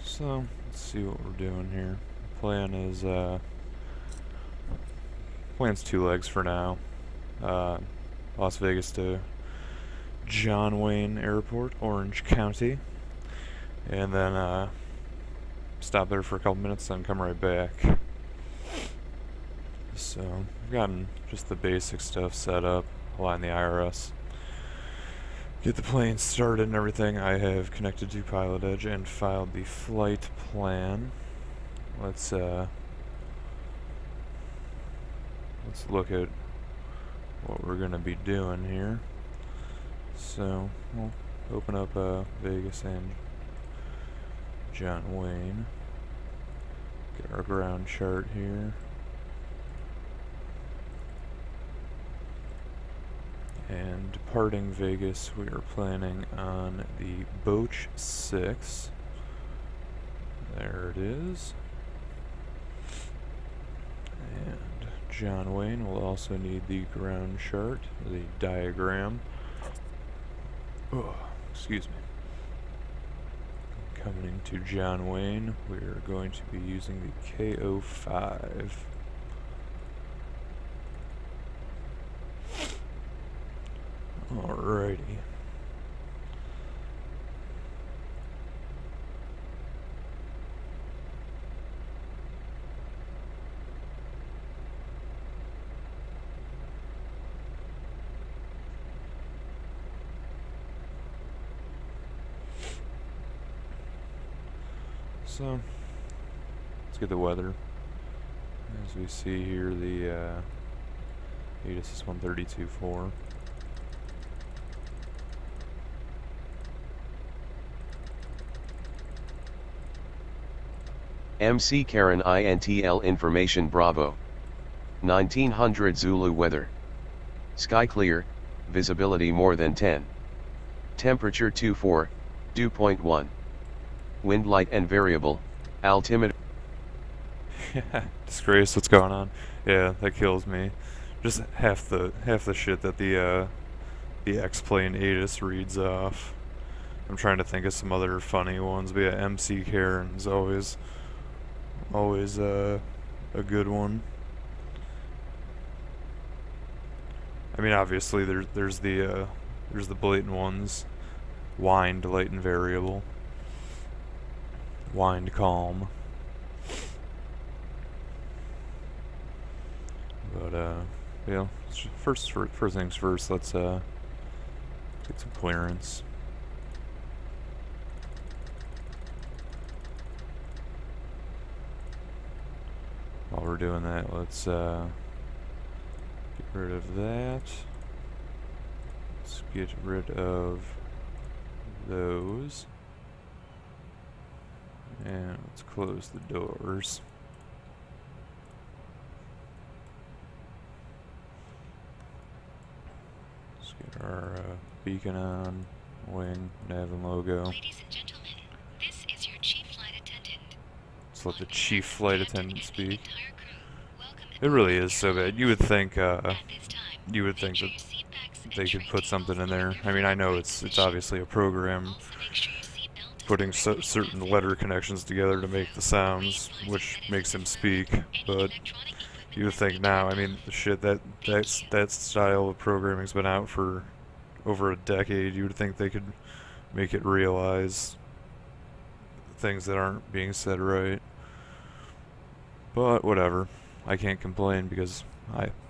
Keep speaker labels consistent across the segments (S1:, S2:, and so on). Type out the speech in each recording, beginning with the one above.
S1: So, let's see what we're doing here. Plan is, plan's 2 legs for now. Las Vegas to John Wayne Airport, Orange County. And then, stop there for a couple minutes, then come right back. So, I've gotten just the basic stuff set up, align the IRS. Get the plane started and everything. I have connected to Pilotedge and filed the flight plan. Let's look at what we're gonna be doing here. So we'll open up Vegas and John Wayne. Get our ground chart here. And departing Vegas, we are planning on the Boch 6. There it is. And John Wayne will also need the ground chart, the diagram. Oh, excuse me. Coming to John Wayne, we are going to be using the KO5. Alrighty. So, let's get the weather. As we see here, the ATIS is 132.4.
S2: MC Karen INTL information Bravo. 1900 Zulu weather. Sky clear, visibility more than 10. Temperature 24, dew point 1. Wind light and variable, altimeter.
S1: Disgrace, what's going on? Yeah, that kills me. Just half the shit that the X-Plane ATIS reads off. I'm trying to think of some other funny ones, but yeah, MC Karen's always a good one. I mean, obviously there's the blatant ones. Wind light and variable. Wind calm. But yeah, first things first, let's get some clearance. While we're doing that, let's get rid of that. Let's get rid of those. And let's close the doors. Let's get our beacon on, wing, nav and logo.
S3: Ladies and gentlemen, this is your chief flight attendant.
S1: Let's let the chief flight attendant speak. It really is so bad. You would think that they could put something in there. I mean, I know it's obviously a program putting certain letter connections together to make the sounds, which makes him speak. But you would think now, I mean, the shit that style of programming's been out for over a decade. You would think they could make it realize things that aren't being said right. But whatever. I can't complain because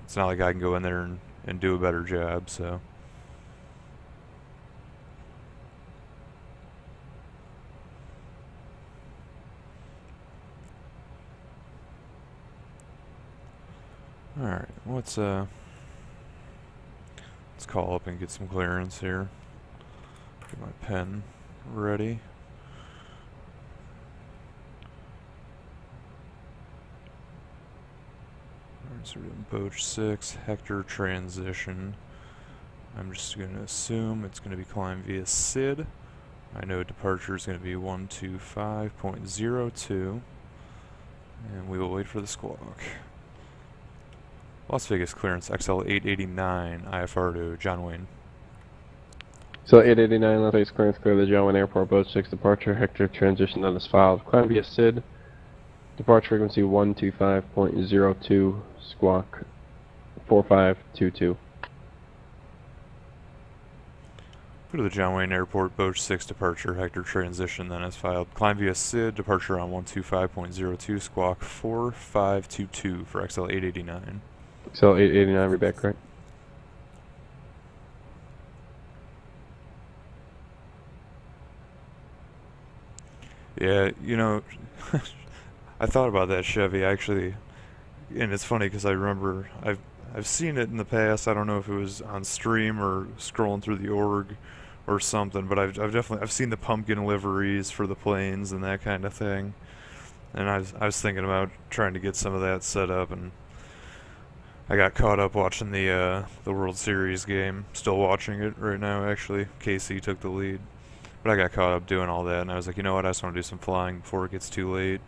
S1: it's not like I can go in there and do a better job, so. Alright, let's call up and get some clearance here. Get my pen ready. So we're doing Boch 6, Hector transition. I'm just going to assume it's going to be climbed via SID. I know departure is going to be 125.02. And we will wait for the squawk. Las Vegas clearance XL 889 IFR to John Wayne.
S4: So 889, left base clearance, clear the John Wayne Airport, boat 6 departure, Hector transition on this filed. Climb via SID, departure frequency 125.02, squawk 4522.
S1: Go to the John Wayne Airport, Boat 6 departure, Hector transition, then as filed. Climb via SID, departure on 125.02, squawk 4522 for XL 889.
S4: XL 889, read back correct.
S1: Yeah, you know, I thought about that Chevy actually, and it's funny because I remember I've seen it in the past. I don't know if it was on stream or scrolling through the org or something, but I've definitely seen the pumpkin liveries for the planes and that kind of thing. And I was thinking about trying to get some of that set up, and I got caught up watching the World Series game. Still watching it right now actually. KC took the lead. But I got caught up doing all that, and I was like, you know what, I just want to do some flying before it gets too late.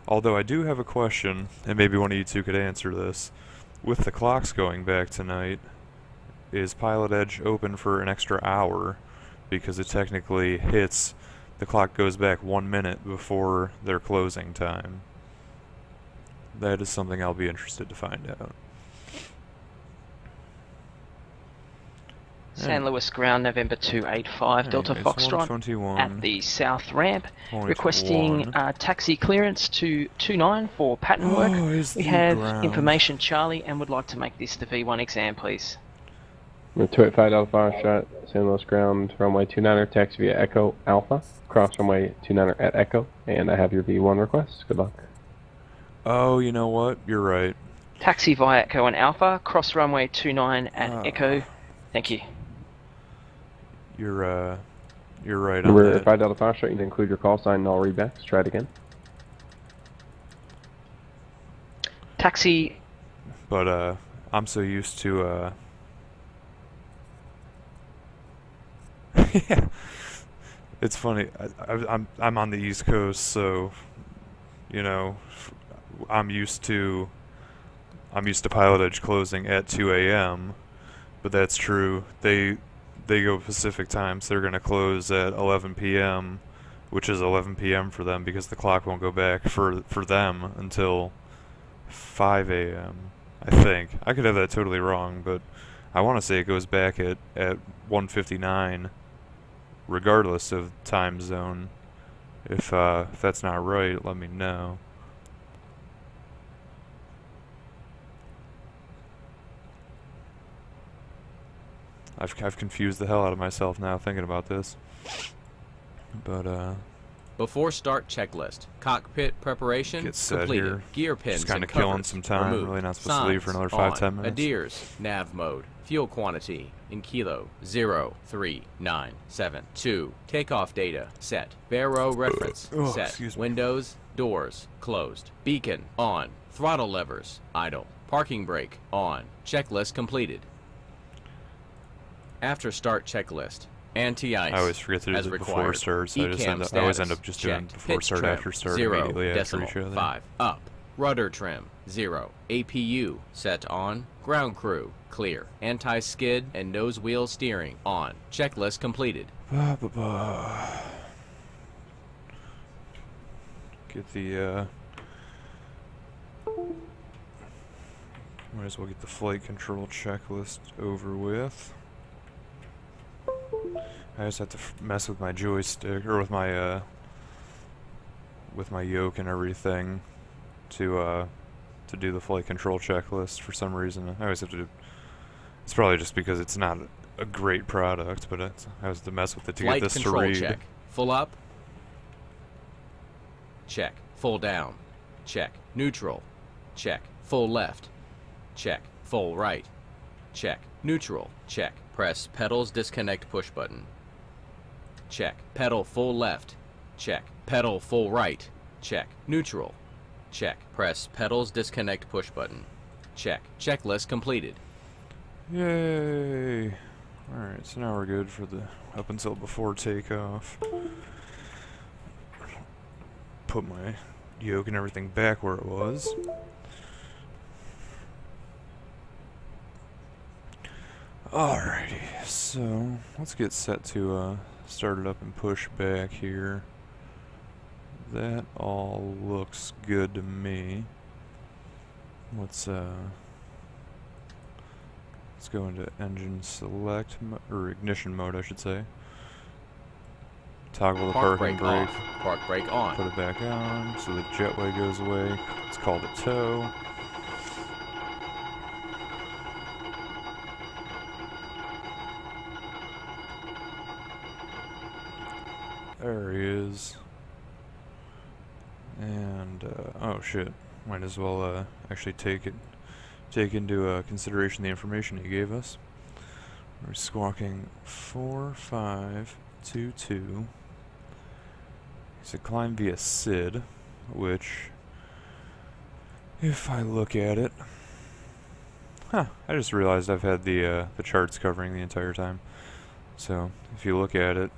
S1: Although I do have a question, and maybe one of you two could answer this. With the clocks going back tonight, is Pilotedge open for an extra hour? Because it technically hits, the clock goes back 1 minute before their closing time. That is something I'll be interested to find out.
S5: San Luis ground, November 285, Delta Foxtrot at the south ramp, requesting taxi clearance to 29 for pattern work. We have information Charlie and would like to make this the V1 exam, please.
S4: 285 Delta Foxtrot, San Luis ground, runway 29er, taxi via Echo Alpha, cross runway 29er at Echo, and I have your V1 request. Good luck.
S1: Oh, you know what? You're right.
S5: Taxi via Echo and Alpha, cross runway 29 at Echo. Thank you.
S1: You're right on
S4: Remember,
S1: that.
S4: 5 Delta Foxtrot, you need to include your call sign and all readbacks. Try it again.
S5: Taxi.
S1: But I'm so used to yeah, it's funny. I'm on the East Coast, so you know, I'm used to Pilotedge closing at 2 a.m. But that's true. They go Pacific time, so they're going to close at 11 p.m., which is 11 p.m. for them because the clock won't go back for them until 5 a.m. I think. I could have that totally wrong, but I want to say it goes back at 1:59, regardless of time zone. If that's not right, let me know. I've confused the hell out of myself now thinking about this. But
S6: before start checklist. Cockpit preparation
S1: get set
S6: completed.
S1: here.
S6: Gear pins
S1: just kind of
S6: and
S1: killing
S6: covers
S1: some time.
S6: removed.
S1: Really not supposed to leave for another 5-10 minutes.
S6: Adheres. Nav mode. Fuel quantity in kilo 03972. Takeoff data set. Baro reference set. Windows, doors closed. Beacon on. Throttle levers idle. Parking brake on. Checklist completed. After start checklist. Anti-ice.
S1: I always forget to do the before start, so I always end up just doing before start, after start, immediately after each other.
S6: 5 up. Rudder trim 0. APU set on. Ground crew clear. Anti-skid and nose wheel steering on. Checklist completed.
S1: Get the might as well get the flight control checklist over with. I just have to mess with my joystick, or with my yoke and everything to do the flight control checklist for some reason. I always have to do. It's probably just because it's not a great product, but I have to mess with it to
S6: flight
S1: get this
S6: control
S1: to read.
S6: Check. Full up. Check. Full down. Check. Neutral. Check. Full left. Check. Full right. Check. Neutral. Check. Press pedals disconnect push button. Check. Pedal full left. Check. Pedal full right. Check. Neutral. Check. Press pedals disconnect push button. Check. Checklist completed.
S1: Yay! Alright, so now we're good for the up until before takeoff. Put my yoke and everything back where it was. Alrighty. so let's get set to start it up and push back here. That all looks good to me. Let's go into engine select, or ignition mode I should say. Toggle the parking brake.
S6: Park brake on.
S1: Put it back on so the jetway goes away. Let's call it tow. There he is. And oh shit, might as well actually take into consideration the information he gave us. We're squawking 4522. He said climb via SID, which, if I look at it, I just realized I've had the charts covering the entire time. So if you look at it,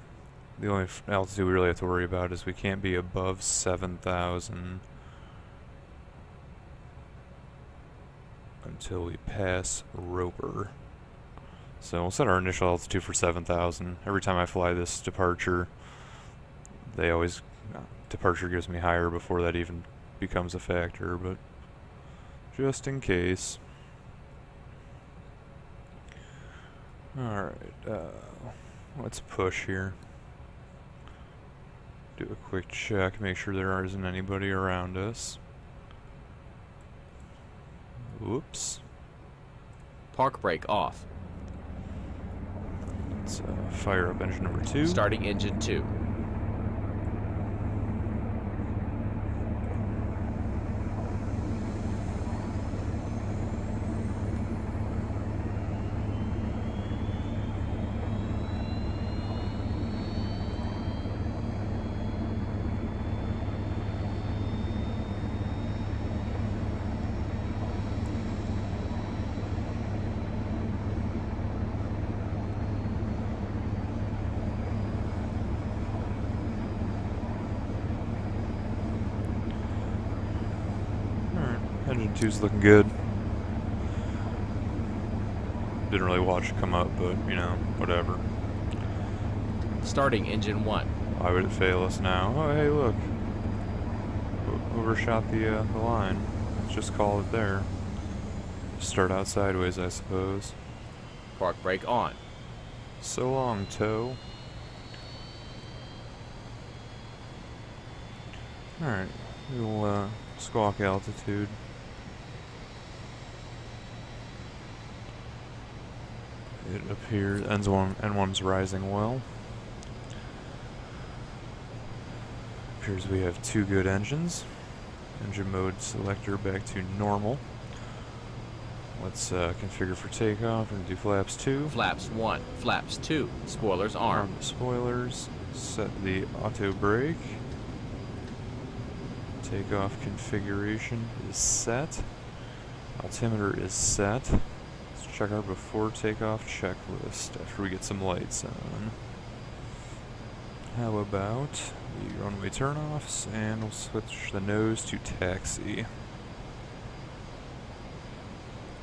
S1: the only altitude we really have to worry about is we can't be above 7,000 until we pass Roper. So we'll set our initial altitude for 7,000. Every time I fly this departure, they always departure gives me higher before that even becomes a factor, but just in case. Alright, let's push here. Do a quick check, make sure there isn't anybody around us. Whoops.
S6: Park brake off.
S1: Let's fire up engine number 2.
S6: Starting engine 2.
S1: Engine 2's looking good. Didn't really watch it come up, but, you know, whatever.
S6: Starting engine 1.
S1: Why would it fail us now? Oh, hey, look. Overshot the line. Let's just call it there. Start out sideways, I suppose.
S6: Park brake on.
S1: So long, tow. Alright, we'll squawk altitude. It appears N1's rising well. Appears we have 2 good engines. Engine mode selector back to normal. Let's configure for takeoff and do flaps 2.
S6: Flaps 1, flaps 2. Spoilers arm.
S1: Arm the spoilers. Set the auto brake. Takeoff configuration is set. Altimeter is set. Let's check our before takeoff checklist after we get some lights on. How about the runway turnoffs, and we'll switch the nose to taxi.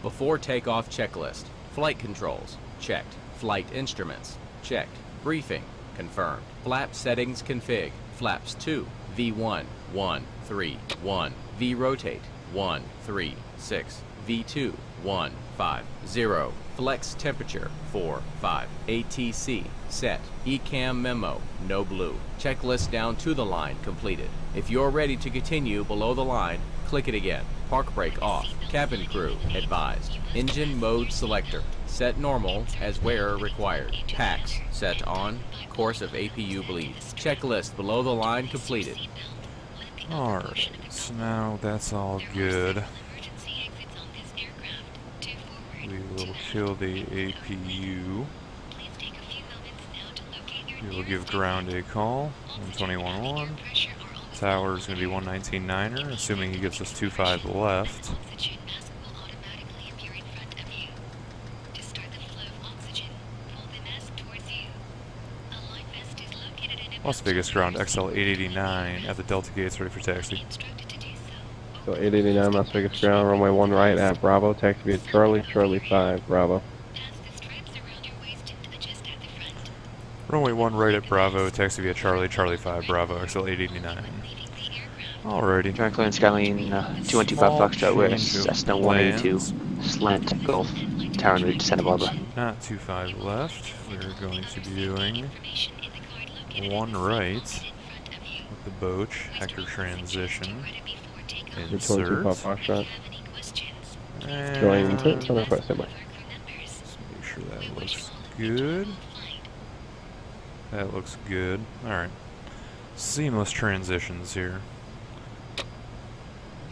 S6: Before takeoff checklist. Flight controls. Checked. Flight instruments. Checked. Briefing. Confirmed. Flap settings config. Flaps 2. V1. 1. 3. 1. V rotate. 1. 3. 6. V2. 1. 5. 0. Flex temperature. 4. 5. ATC. Set. ECAM memo. No blue. Checklist down to the line completed. If you're ready to continue below the line, click it again. Park brake off. Cabin crew advised. Engine mode selector. Set normal as wearer required. Packs set on. Course of APU bleed. Checklist below the line completed.
S1: Alright, so now that's all good. We will kill the APU. We will give ground a call. 121.1. Tower is going to be 119.9er, assuming he gives us 25 left. Las Vegas ground XL 889 at the Delta gates, ready for taxi.
S4: So 889 Las Vegas ground, runway 1 right at Bravo, taxi via Charlie, Charlie 5, Bravo.
S1: Runway 1 right at Bravo, taxi via Charlie, Charlie 5, Bravo, XL 889. Alrighty.
S7: Direct clearance Skyline 2125 Foxtrot, we're Cessna 182, slant Gulf, Tower and Route to Santa Barbara.
S1: Not 25 left, we're going to be doing 1 right with the Boach, Hector transition, insert.
S4: 225 Foxtrot.
S1: And
S4: Going insert, so quite similar.
S1: just make sure that looks good. That looks good. Alright. Seamless transitions here.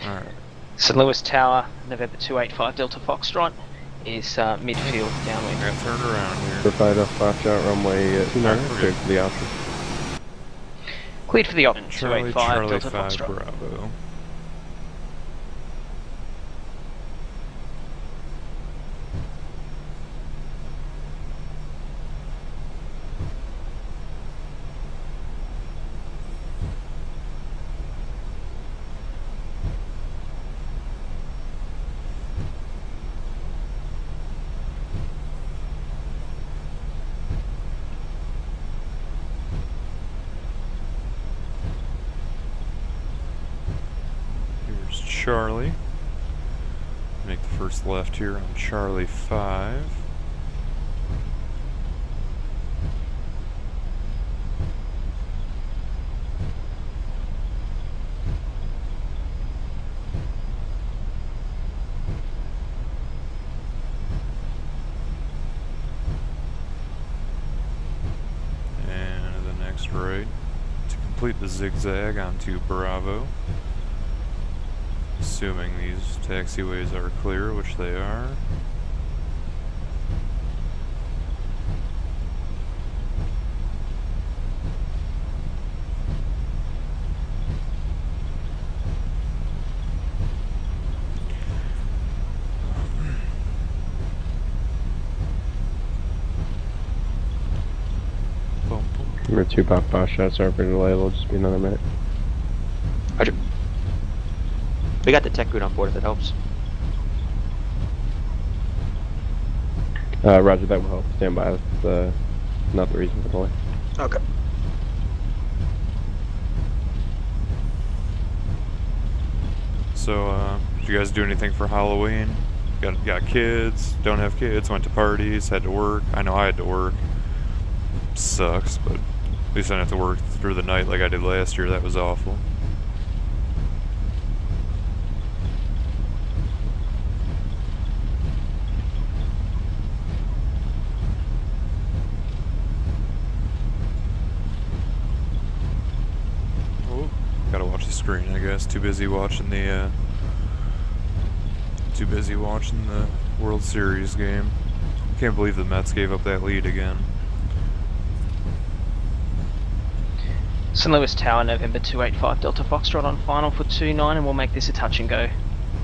S1: Alright.
S5: St. Louis Tower, November 285 Delta Foxtrot is midfield downwind.
S1: I got turned around here.
S4: Provide a Foxtrot runway 29, cleared for the option.
S5: Cleared for the option,
S1: Charlie,
S5: 285
S1: Charlie
S5: Delta
S1: 5,
S5: Foxtrot.
S1: Bravo. Charlie. Make the first left here on Charlie 5. And the next right to complete the zigzag onto Bravo. Assuming these taxiways are clear, which they are.
S4: Number 2 pop shots are for delay, it'll just be another minute.
S7: Roger. We got the tech route on board if it helps.
S4: Roger, that will help. Stand by. That's not the reason for the delay.
S7: Okay.
S1: So, did you guys do anything for Halloween? Got kids? Don't have kids? Went to parties? Had to work? I know I had to work. Sucks, but at least I didn't have to work through the night like I did last year. That was awful. Gotta watch the screen, I guess. Too busy watching the World Series game. Can't believe the Mets gave up that lead again.
S5: St. Louis Tower, November 285 Delta Foxtrot on final for 29, and we'll make this a touch and go.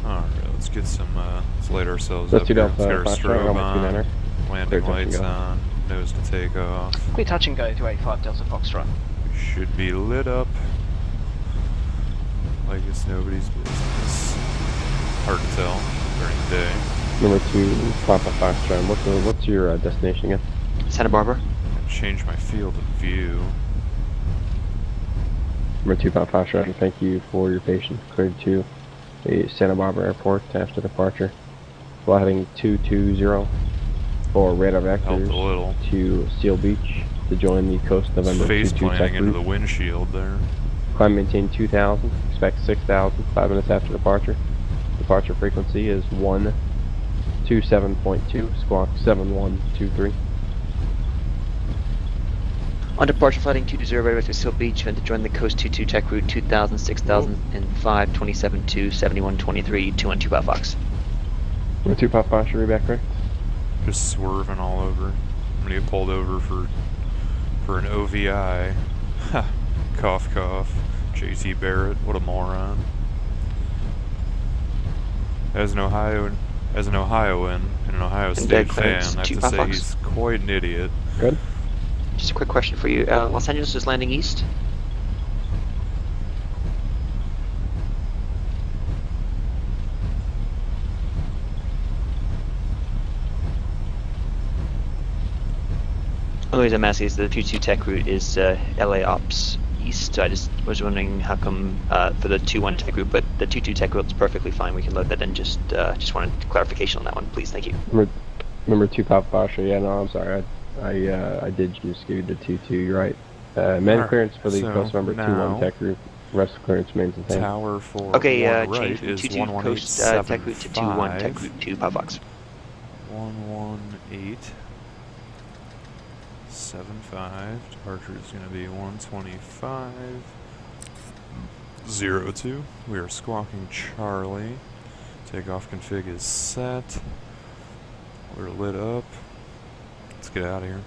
S1: Alright, let's get some, let's light ourselves
S4: Let's
S1: up
S4: do
S1: here.
S4: Delta
S1: Let's get our strobe on, landing
S4: Clear
S1: lights on, nose to take off.
S5: Clear touch and go, 285 Delta Foxtrot.
S1: We should be lit up like it's nobody's business. Hard to tell during the day.
S4: Number 2 Papa Foxtrot, what's your destination again?
S7: Santa Barbara.
S1: I changed my field of view.
S4: Number 2 Papa Foxtrot, thank you for your patience. Cleared to the Santa Barbara Airport after departure. Flight heading 220 for radar vectors to Seal Beach to join the Coast November 22 tech
S1: planning into
S4: route.
S1: the windshield there.
S4: Climb maintain 2,000, expect 6,000, 5 minutes after departure. Departure frequency is 127.2, squawk 7123.
S7: On departure, flighting 220 right to Seal Beach, and to join the Coast 22 tech route 2,000, 6,005, 27.2, 7123, 212 Fox.
S4: Number 2 Pop Fox, should we be back correct?
S1: Just swerving all over. I'm gonna get pulled over for an OVI. Ha! Cough cough. JT Barrett, what a moron. As an Ohioan and an Ohio State fan, I have to say he's quite an idiot.
S4: Good.
S7: Just a quick question for you. Los Angeles is landing east? Only reason I'm asking is the 22 tech route is LA Ops East, so I just was wondering how come for the 21 tech route, but the 22 tech route is perfectly fine. We can load that in. Just wanted clarification on that one, please. Thank you.
S4: Remember 2 Papa Foxtrot? Yeah, no, I'm sorry. I did just give you the 22. You're right. Main clearance for the coast number 21 tech route. Rest clearance remains the same.
S1: Tower for
S7: okay,
S1: right
S7: change from 22 coast tech route to 21 tech route to Papa Fox.
S1: 118.75. Departure is going to be 125.02. We are squawking Charlie. Takeoff config is set. We're lit up. Let's get out of here.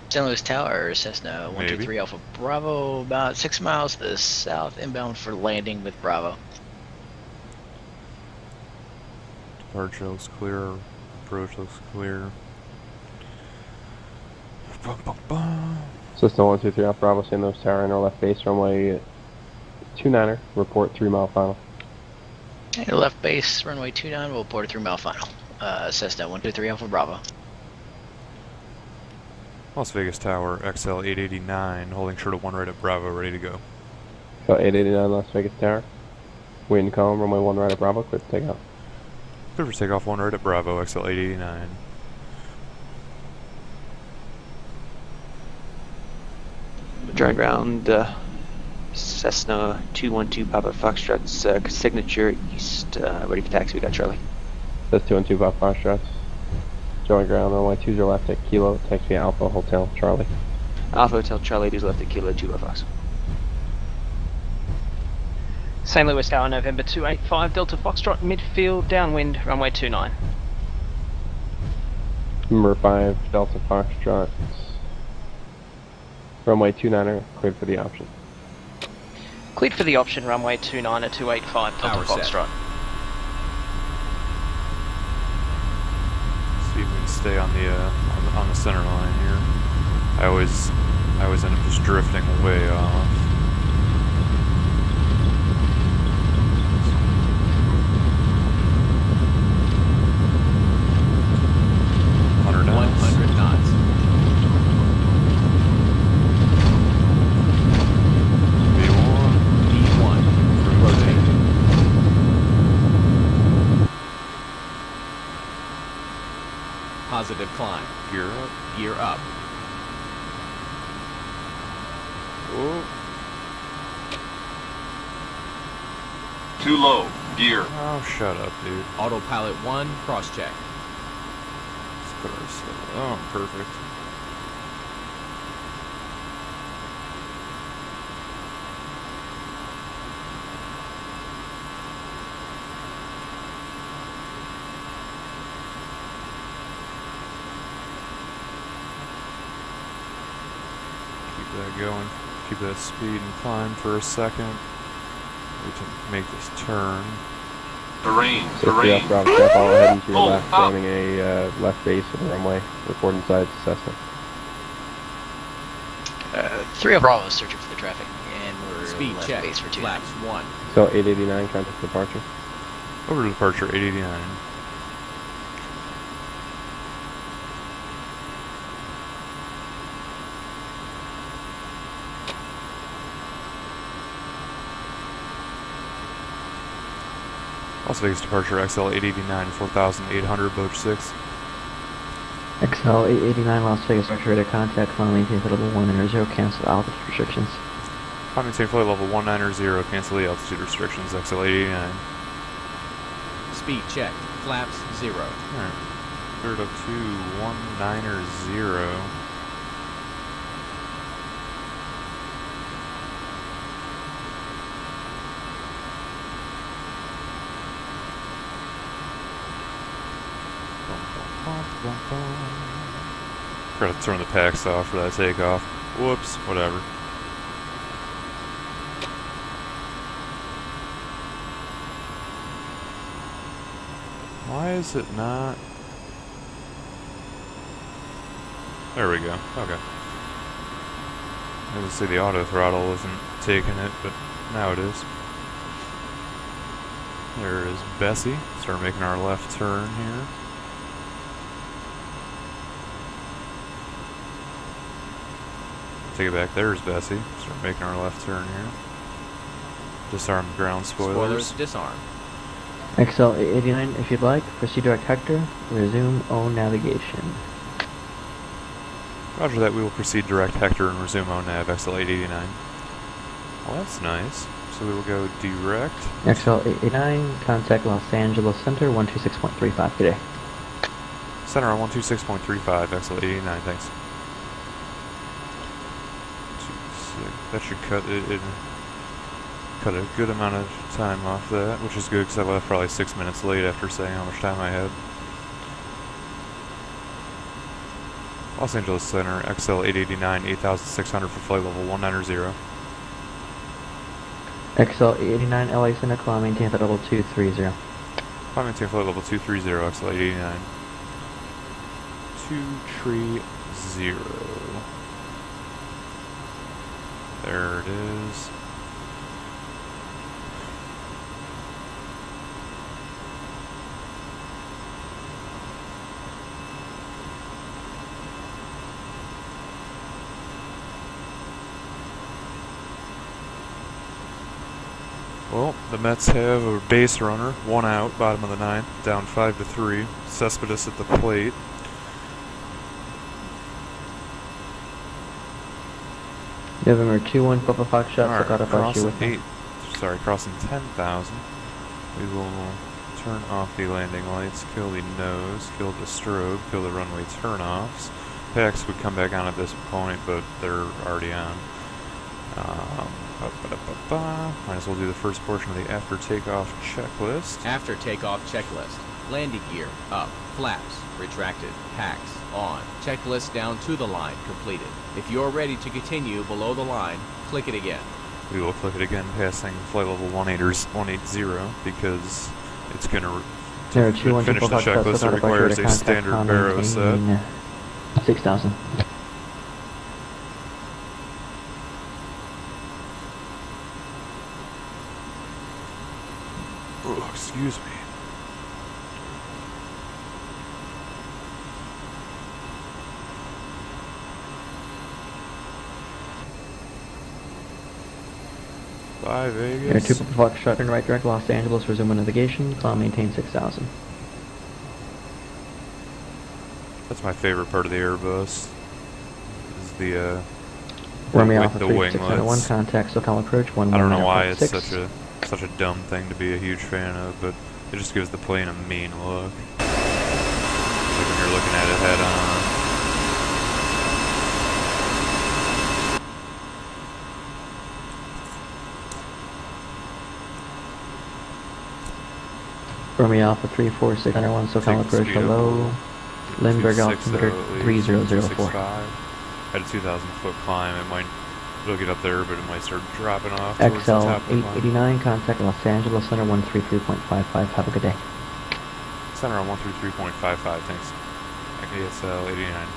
S8: St. Louis Tower, Cessna 123 Alpha Bravo, about 6 miles to the south, inbound for landing with Bravo.
S1: Departure looks clear. Approach looks clear. Bum, bum, bum.
S4: Cessna 123 Alpha Bravo, St. Louis Tower, in our left base, runway 29er, report 3 mile final.
S8: Okay, left base, runway 29, we'll report a 3 mile final. Cessna 123 Alpha Bravo.
S1: Las Vegas Tower, XL 889, holding short of 1 right at Bravo, ready to go.
S4: So 889 Las Vegas Tower. Wind column, runway 1 right at Bravo, clear for takeoff.
S1: Clear for takeoff, 1 right at Bravo, XL 889.
S7: Dry ground, Cessna 212 Papa Foxtrot's signature east, ready for taxi. We got Charlie.
S4: That's 212 Papa Foxtrot's. Dry ground, runway 20 left at Kilo, taxi Alpha Hotel Charlie.
S7: Alpha Hotel Charlie, 20 left at Kilo, 2 Papa Fox.
S5: St. Louis Tower, November 285 Delta Foxtrot, midfield, downwind, runway 29.
S4: Number 5 Delta Foxtrot. Runway 29er, cleared for the option.
S5: Cleared for the option, runway 29 at 285 Delta Foxtrot.
S1: See if we can stay on the center line here. I always end up just drifting way off.
S6: Positive climb.
S1: Gear up.
S6: Gear up.
S1: Oh.
S9: Too low. Gear.
S1: Oh, shut up, dude.
S6: Autopilot 1, cross-check.
S1: Let's put ourselves... Oh, perfect. That going, keep that speed and climb for a second. We can make this turn.
S9: Terrain,
S4: terrain. Bravo, step all ahead into your left, running a left base of the runway. Report inside Cessna.
S8: 3 of Bravo searching for the traffic, and we're
S6: speed
S8: left
S6: check.
S8: base for 2.
S6: Flaps 1.
S4: So 889, contact departure.
S1: Over to departure 889. Las Vegas departure XL 889, 4,800, Boach 6.
S10: XL 889 Las Vegas departure to contact, climb maintain flight level 190, cancel altitude restrictions.
S1: Climb maintain flight level 190, cancel the altitude restrictions, XL 889.
S6: Speed check, flaps 0.
S1: Alright, cleared up to 190. Forgot to turn the packs off for that takeoff. Whoops, whatever. Why is it not? There we go. Okay. I was gonna say the auto throttle wasn't taking it, but now it is. There is Bessie. Start making our left turn here. Take it back. There's Bessie. Start making our left turn here. Disarm ground spoilers.
S6: Disarm.
S10: XL 889, if you'd like, proceed direct Hector, resume own navigation.
S1: Roger that, we will proceed direct Hector and resume own nav, XL 889. Well, that's nice. So we will go direct.
S10: XL 889, contact Los Angeles Center, 126.35 today.
S1: Center on 126.35, XL 889, thanks. That should cut it. Cut a good amount of time off that, which is good because I left probably 6 minutes late after saying how much time I had. Los Angeles Center, XL 889, 8600 for flight level 190.
S10: XL 889, LA Center, climb maintain flight level 230.
S1: Climb maintain flight level 230, XL 889. 230. There it is. Well, the Mets have a base runner, 1 out, bottom of the 9th, down 5-3. Cespedes at the plate.
S10: November 2-1 Papa Foxtrot, look out
S1: crossing 10,000. We will turn off the landing lights, kill the nose, kill the strobe, kill the runway turnoffs. PAX would come back on at this point, but they're already on. Might as well do the first portion of the after takeoff checklist.
S6: After takeoff checklist. Landing gear up, flaps retracted, PAX on. Checklist down to the line completed. If you're ready to continue below the line, click it again.
S1: We will click it again, passing flight level 180 because it's going to finish the checklist. It requires a standard baro set.
S10: 6,000.
S1: Oh, excuse me. Bye, Vegas.
S10: Air 2 Foxtrot in right direct Los Angeles, resume navigation, climb maintain 6,000.
S1: That's my favorite part of the Airbus. Is the
S10: Romeo
S1: with
S10: Alpha
S1: the
S10: 3601, contact SoCal approach 119.6.
S1: I don't know why it's such a dumb thing to be a huge fan of, but it just gives the plane a mean look. Like when you're looking at it head on.
S10: Romeo Alpha 34601, SoCal approach below Lindbergh altimeter 3004.
S1: At a 2,000 foot climb, it'll get up there, but it might start dropping off.
S10: XL 889, contact Los Angeles Center 133.55. Have a good day.
S1: Center on 133.55, thanks. ASL 89.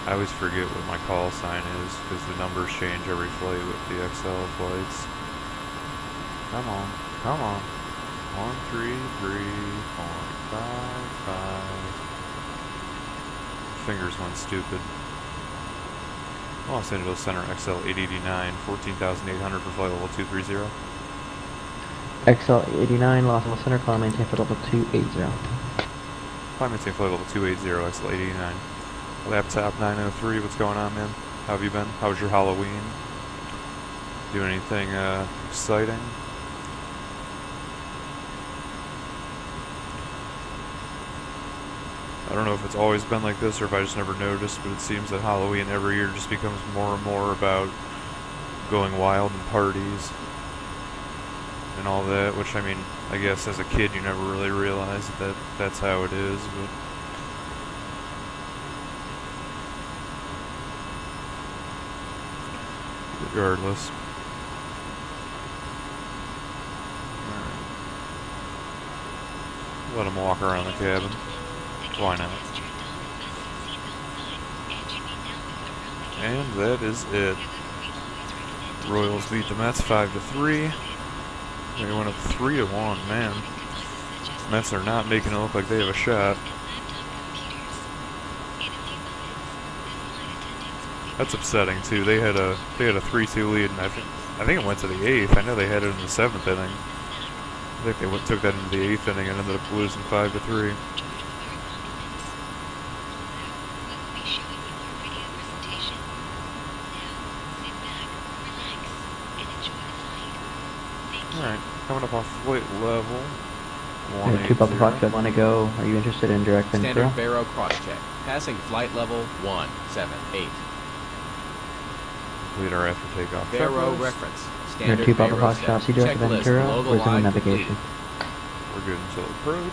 S1: I always forget what my call sign is because the numbers change every flight with the XL flights. Come on, come on. 133.55. Fingers went stupid. Los Angeles Center XL 889, 14,800 for flight level 230.
S10: XL 889, Los Angeles Center, climb maintain flight level 280.
S1: Climb maintain flight level 280, XL 889. Laptop 903, what's going on, man? How have you been? How was your Halloween? Doing anything exciting? I don't know if it's always been like this or if I just never noticed, but it seems that Halloween every year just becomes more and more about going wild and parties and all that, which, I mean, I guess as a kid you never really realize that that's how it is, but regardless. Let him walk around the cabin. Why not? And that is it. Royals beat the Mets 5-3. They went up 3-1, man. Mets are not making it look like they have a shot. That's upsetting too. They had a 3-2 lead, and I think it went to the 8th. I know they had it in the 7th inning. I think they took that into the 8th inning and ended up losing 5-3. Alright, coming up off flight level.
S10: 2 Papa Foxtrot, want to go? Are you interested in direct Ventura?
S6: Standard Barrow cross-check. Passing flight level 178.
S1: Leader after takeoff.
S6: Barrow reference.
S10: Standard 2 Papa Foxtrot, see direct Ventura, resume navigation.
S1: We're good until approach.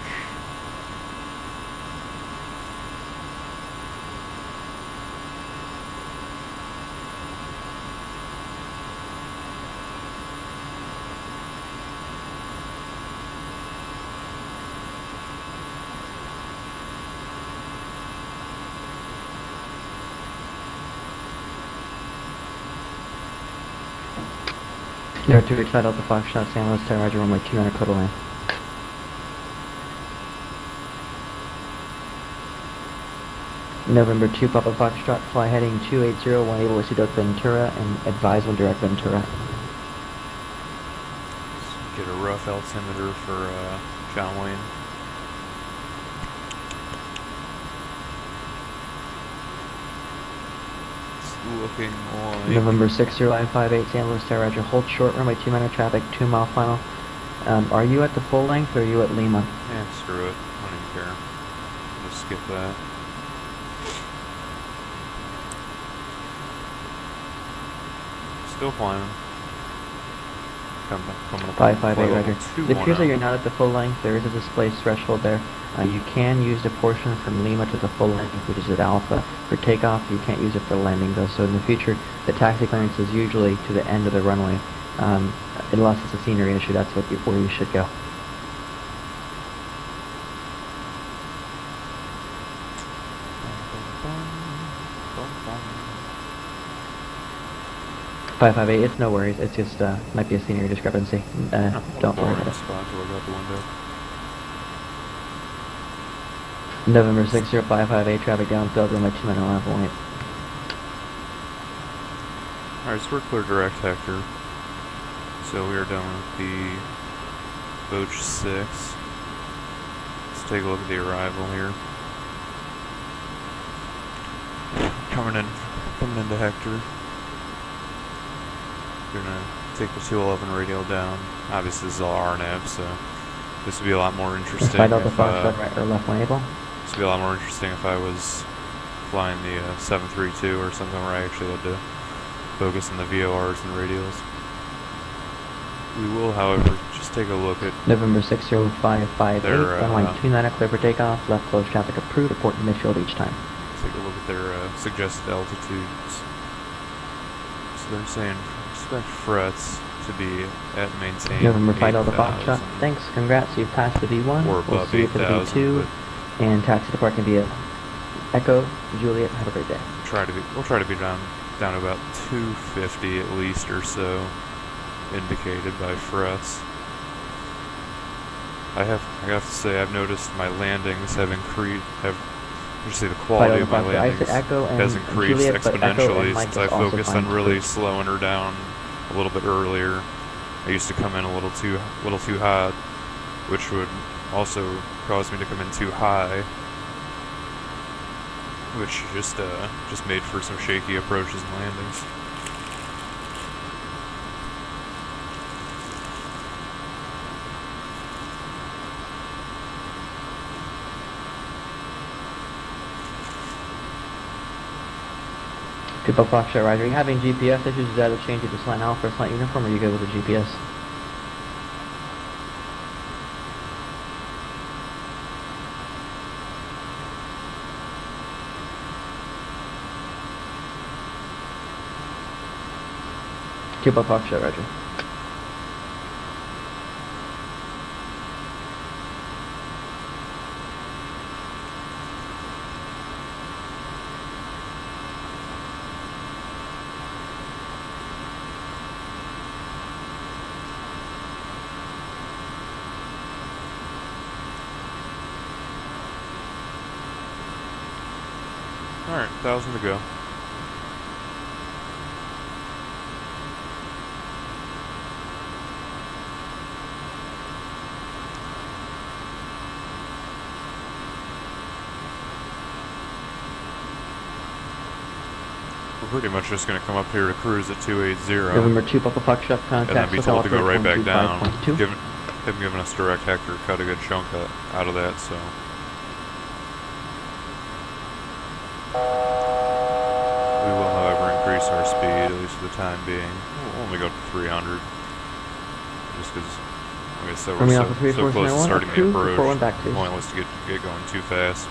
S10: There are 2 reach Delta Foxtrot, San Luis, Tower, Roger, runway 200, clear to land. November 2 Papa Foxtrot, fly heading 280, when able to see direct Ventura, and advise when direct Ventura.
S1: Get a rough altimeter for John Wayne. Looking like
S10: November 60958 San Luis Tower, Roger. Hold short runway 2-minute traffic, 2 mile final. Are you at the full length or are you at Lima?
S1: Yeah, screw it. I don't even care. Just skip that. Still climbing. Coming up.
S10: 558 Roger. It appears that you're not at the full length. There is a displaced threshold there. You can use the portion from Lima to the full length, which is at Alpha. For takeoff, you can't use it for landing though. So in the future, the taxi clearance is usually to the end of the runway. Unless it's a scenery issue, that's where you should go. .558, it's no worries. It's just might be a scenery discrepancy. Don't worry about it. November 60558, traffic downfield, runway 2-minute level 8.
S1: Alright, so we're clear direct Hector. So we are done with the Boach 6. Let's take a look at the arrival here. Coming into Hector. We're gonna take the 211 radial down. Obviously this is all RNAV, so this would be a lot more interesting.
S10: Find out the Foxtrot right or left when able.
S1: This would be a lot more interesting if I was flying the 732 or something where I actually had to focus on the VORs and radials. We will, however, just take a look at
S10: November 60558, runway 29 clear for takeoff, left close traffic approved, report to midfield each time.
S1: Take a look at their suggested altitudes. So they're saying expect frets to be at maintain
S10: November 5 Delta Foxtrot. Thanks, congrats, you've passed the V1.
S1: Or
S10: we'll see you for the V2. And taxi to parking via Echo, Juliet. Have a great day.
S1: We'll try to be down to about 250 at least or so, indicated by frets. I have to say I've noticed my landings have increased. The quality of my landings has increased exponentially since I focused on really slowing her down a little bit earlier. I used to come in a little too hot, which would also cause me to come in too high, which just made for some shaky approaches and landings.
S10: People Foxtrot, Roger. Are you having GPS issues? Is that a change to slant Alpha or slant uniform, or are you good with the GPS? People Foxtrot, Roger.
S1: Alright, 1,000 to go. We're pretty much just going to come up here to cruise at 280.
S10: November 2, Papa Foxtrot, contact.
S1: And then be told to go right back down.
S10: 25.2.
S1: Him giving us direct Hector cut a good chunk out of that, so. We will, however, increase our speed, at least for the time being. We'll only go up to 300. Just because, like I said, we're so close to starting the approach. Pointless to get going too fast.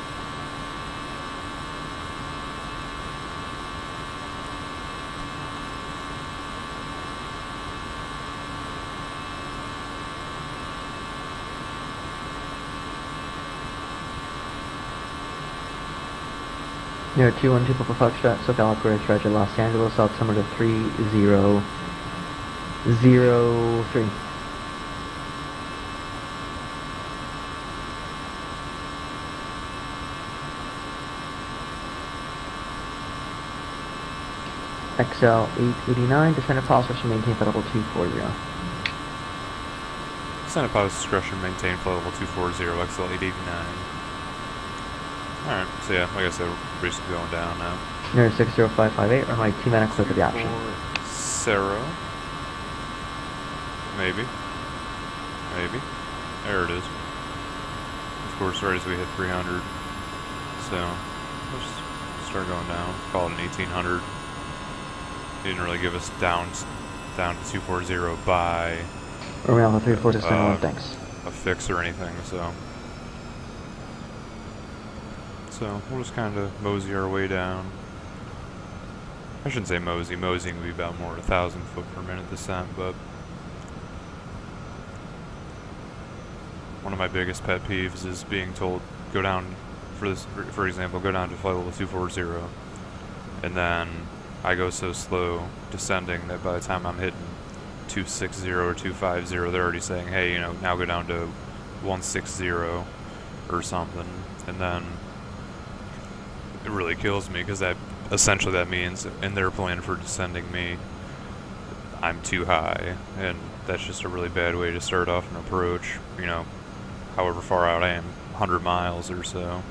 S10: Near 212 Papa Foxtrot, SoCal Operator Treasure, Los Angeles, altimeter 3003. XL 889, descendant policy discretion maintain flight level 240.
S1: Descendant policy discretion maintain flight level 240, XL 889. Alright, so yeah, like I said, we're basically going down now.
S10: Near 60558, runway T-minute clear for the option.
S1: Sarah. Maybe. Maybe. There it is. Of course, right as we hit 300. So, let's just start going down. Call it an 1800. Didn't really give us down to 240 by
S10: Alpha 34691, thanks.
S1: A fix or anything, so. So, we'll just kind of mosey our way down. I shouldn't say mosey. Moseying would be about more than 1,000 foot per minute descent, but one of my biggest pet peeves is being told, go down, for example, go down to flight level 240, and then I go so slow descending that by the time I'm hitting 260 or 250, they're already saying, hey, you know, now go down to 160 or something, and then it really kills me because that means in their plan for descending me, I'm too high, and that's just a really bad way to start off an approach, you know, however far out I am, 100 miles or so.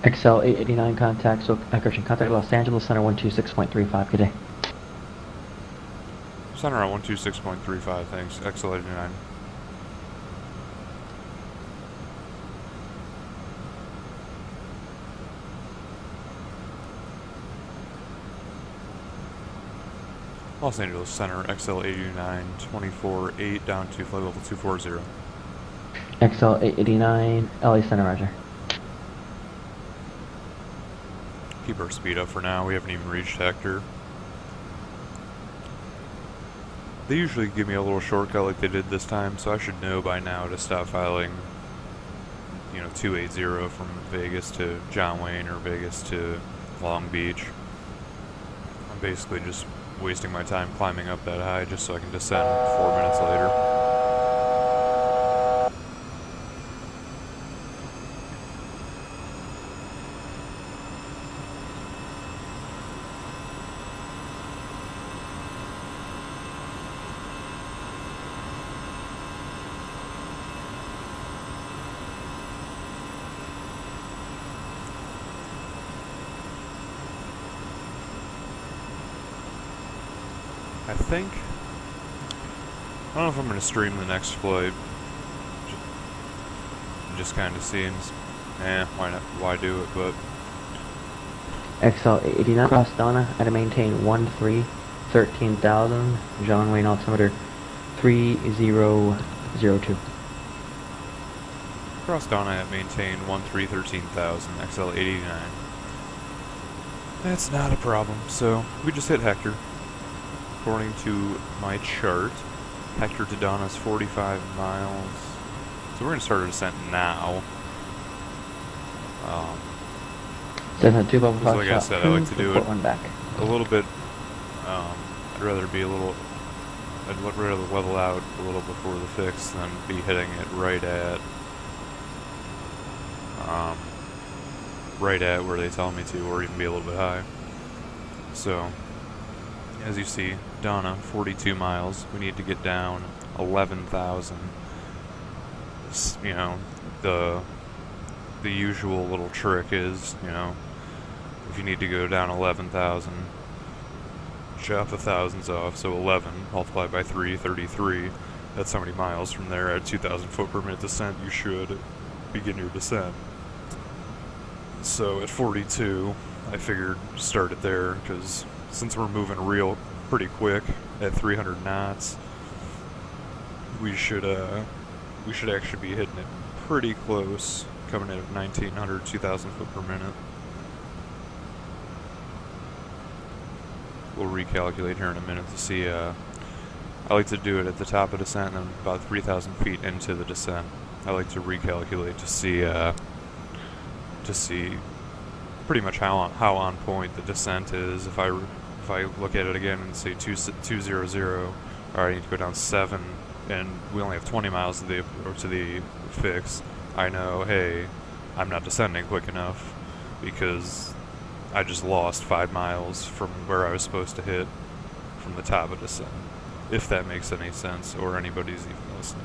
S10: XL 889 contact, so correction, contact Los Angeles Center 126.35, good day.
S1: Center on 126.35, thanks. XL 889. Los Angeles Center, XL 889, 24-8 down to flight level 240.
S10: XL 889, LA Center, roger.
S1: Keep our speed up for now. We haven't even reached Hector. They usually give me a little shortcut like they did this time, so I should know by now to stop filing, you know, 280 from Vegas to John Wayne or Vegas to Long Beach. I'm basically just wasting my time climbing up that high just so I can descend 4 minutes later. I think, I don't know if I'm going to stream the next flight. It just kind of seems, why not? Why do it? But
S10: XL 89 cross Donna at a maintain 13,000, John Wayne altimeter 3002.
S1: Cross Donna at maintain 13,000, XL 89. That's not a problem. So we just hit Hector. According to my chart, Hector to Donna's 45 miles. So we're going to start our descent now. like I said, I like to do it a little bit. I'd rather be a little. I'd rather level out a little before the fix than be hitting it right at where they tell me to, or even be a little bit high. So, as you see, Donna, 42 miles. We need to get down 11,000. You know, the usual little trick is, you know, if you need to go down 11,000, chop the thousands off, so 11 multiplied by 3, 33. That's how many miles from there at 2,000 foot per minute descent you should begin your descent. So at 42, I figured start it there, because since we're moving pretty quick at 300 knots, we should actually be hitting it pretty close, coming in at 1,900, 2,000 foot per minute. We'll recalculate here in a minute to see. I like to do it at the top of descent and about 3,000 feet into the descent. I like to recalculate to see pretty much how on point the descent is. If I look at it again and say 200, all right, I need to go down 7, and we only have 20 miles to the fix. I know, hey, I'm not descending quick enough because I just lost 5 miles from where I was supposed to hit from the top of descent. If that makes any sense, or anybody's even listening.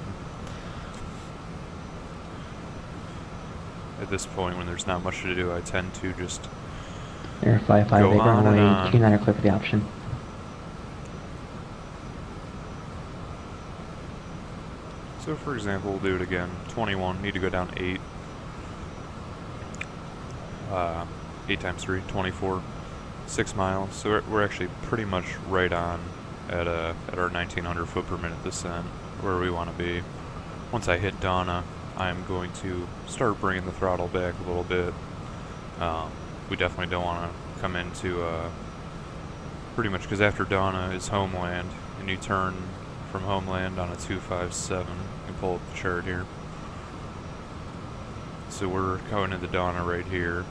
S1: At this point, when there's not much to do, I tend to just
S10: Verify 5
S1: go on and on.
S10: 29 or click the option.
S1: So, for example, we'll do it again. 21, need to go down 8. 8 times 3, 24. 6 miles. So we're actually pretty much right on at our 1,900 foot per minute descent, where we want to be. Once I hit Donna, I'm going to start bringing the throttle back a little bit. We definitely don't want to come into pretty much, because after Donna is Homeland, and you turn from Homeland on a 257. You can pull up the chart here. So we're going into Donna right here.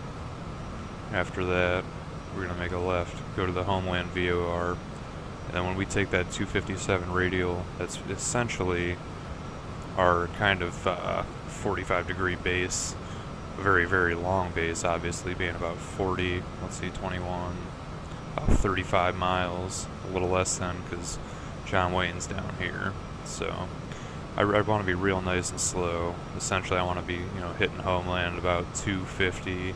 S1: After that, we're going to make a left, go to the Homeland VOR, and then when we take that 257 radial, that's essentially our kind of 45-degree base, a very, very long base, obviously, being about 40, let's see, 21, about 35 miles, a little less than, because John Wayne's down here. So I want to be real nice and slow. Essentially, I want to be, hitting Homeland about 250,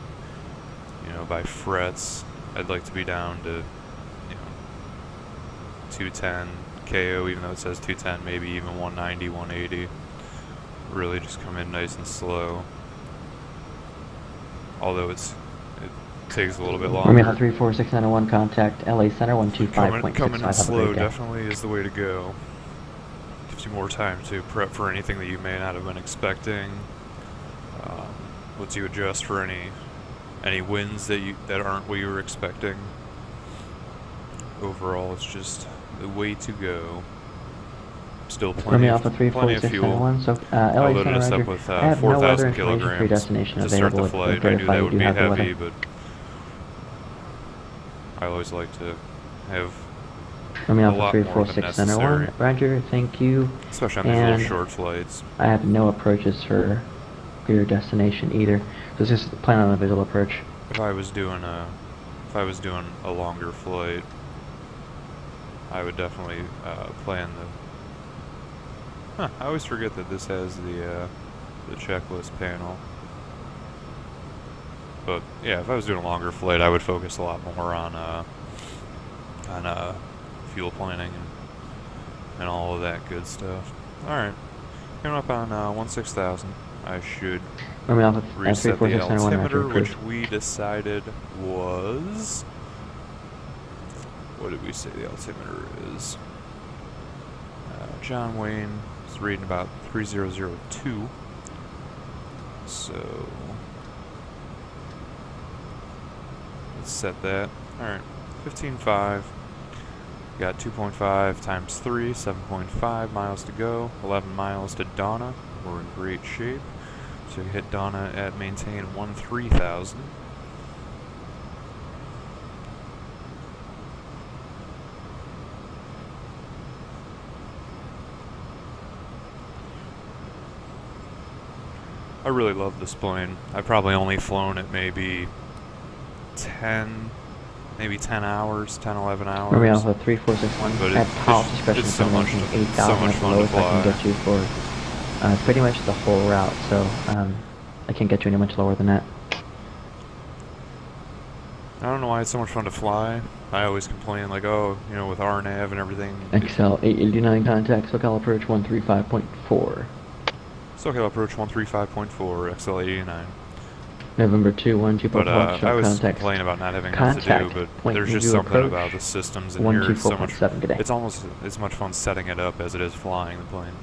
S1: by frets. I'd like to be down to, 210 KO, even though it says 210, maybe even 190, 180. Really just come in nice and slow. Although it takes a little bit longer.
S10: Romeo 34691, contact LA Center 125.65.
S1: Coming in slow definitely is the way to go. Gives you more time to prep for anything that you may not have been expecting. Lets you adjust for any winds that aren't what you were expecting. Overall, it's just the way to go. Still plenty of fuel.
S10: So,
S1: I loaded us up with 4,000 kilograms to start the flight. I knew that would be heavy, but I always like to have a lot more than necessary.
S10: Roger, thank you.
S1: Especially on these little short flights.
S10: I have no approaches for your destination either. So it's just plan on a visual approach.
S1: If I was doing a longer flight, I would definitely plan the. I always forget that this has the checklist panel. But yeah, if I was doing a longer flight, I would focus a lot more on fuel planning and all of that good stuff. All right, coming up on 16,000, I should reset the altimeter, which we decided was. What did we say the altimeter is? John Wayne is reading about 3002. So let's set that. Alright, 15.5. Got 2.5 times 3, 7.5 miles to go. 11 miles to Donna. We're in great shape. So hit Donna at maintain 13,000. I really love this plane. I've probably only flown it maybe 10 hours, 10, 11 hours.
S10: Army Alpha 3461
S1: but
S10: at pilot discretion
S1: it's so much,
S10: 8,000
S1: so much
S10: at the
S1: fun to
S10: lowest I
S1: fly.
S10: can get you for pretty much the whole route, so I can't get you any much lower than that.
S1: I don't know why it's so much fun to fly. I always complain like, oh, you know, with RNAV and everything.
S10: XL 889 contact, SoCal approach 135.4.
S1: SoCal approach 135.4, XL 889.
S10: November 212
S1: But I was
S10: contact.
S1: complaining about not having enough to do, but there's just something about the systems in here. It's so much. It's almost as much fun setting it up as it is flying the plane.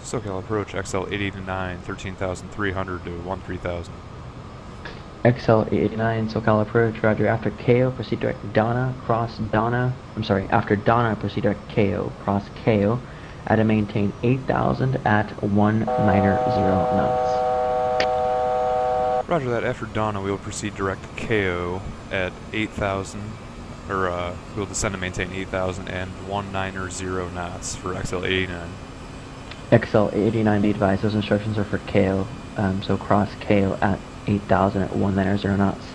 S1: SoCal approach XL 889, 13,300 to 13,000.
S10: XL 889 SoCal approach, roger. After KO, proceed direct Donna, cross Donna. I'm sorry, after Donna, proceed direct KO, cross KO, at a maintain 8,000 at 190 knots.
S1: Roger that. After Donna, we will proceed direct KO at 8,000, or we'll descend and maintain 8,000 and 190 knots for XL 889.
S10: XL 889, be advised, those instructions are for KO, so cross KO at 8,000 at 190 knots.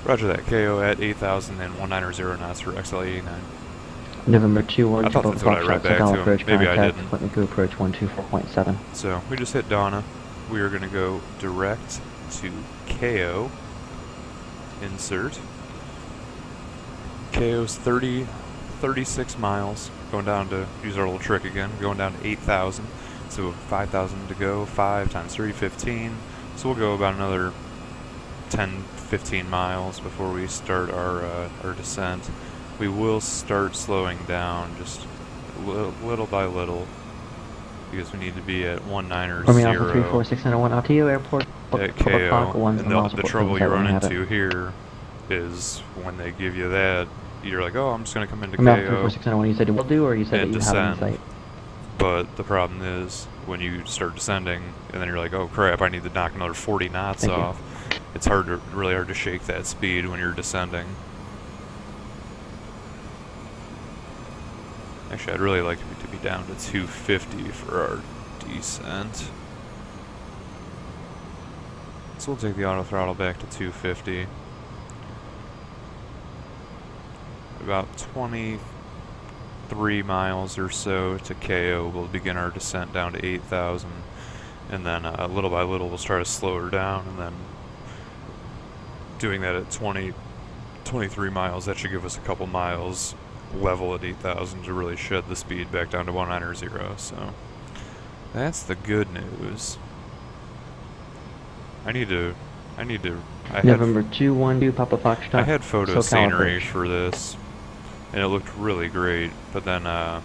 S1: Roger that. KO at 8,000 and 190 knots for XL 889.
S10: November 21,
S1: I thought that's what I read back to him. Maybe I didn't.
S10: Approach 124.7.
S1: So we just hit Donna. We are going to go direct to KO. Insert. KO's 36 miles. Going down to, use our little trick again, going down to 8,000. So 5,000 to go, 5 times 3, 15. So we'll go about another 10, 15 miles before we start our descent. We will start slowing down just little by little because we need to be at 190
S10: Army Alpha 34691 Altio Airport
S1: at KO. And the trouble you run into here is when they give you that, you're like, oh, I'm just going to come into KO
S10: 34691, you said it will do, or you said that you
S1: descend.
S10: have it in sight?
S1: But the problem is when you start descending and then you're like, oh crap, I need to knock another 40 knots off. It's really hard to shake that speed when you're descending. Actually, I'd really like it to be down to 250 for our descent. So we'll take the auto throttle back to 250. About 23 miles or so to KO, we'll begin our descent down to 8,000. And then little by little we'll try to slow her down, and then doing that at 23 miles, that should give us a couple miles level at 8,000 to really shed the speed back down to 190. So that's the good news.
S10: November 212 Papa Foxtrot.
S1: I had photo scenery for this, and it looked really great. But then I